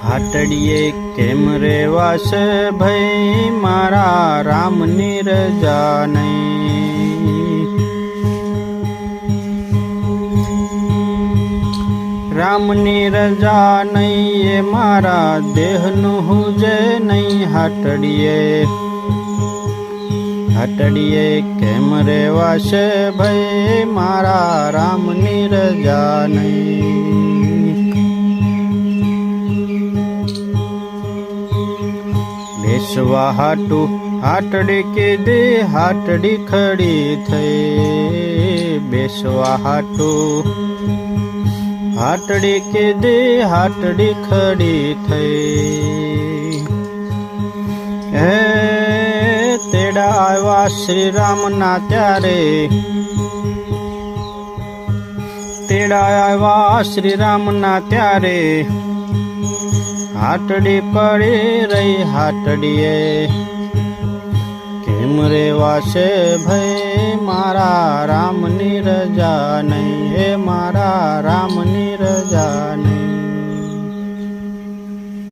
હાટડીએ કેમ રેવાશે ભાઈ મારા રામની રજા નહીં। રામની રજા નહીં એ મારા દેહનું હુજે નહીં। હાટડીએ કેમ રેવાશે ભાઈ મારા રામની રજા નહીં। બેસવા હાટું હાટડી કીધી હાટડી ખડી થઈ। બેસવા હાટું હાટડી કીધી હાટડી ખડી થઈ। હે તેડા આવ્યા શ્રી રામના ત્યારે, તેડા આવ્યા શ્રી રામના ત્યારે, હાટડી પડી રહી હાટડીએ કેમ રેવાશે ભાઈ મારા રામની રજા નહીં। હે મારા રામની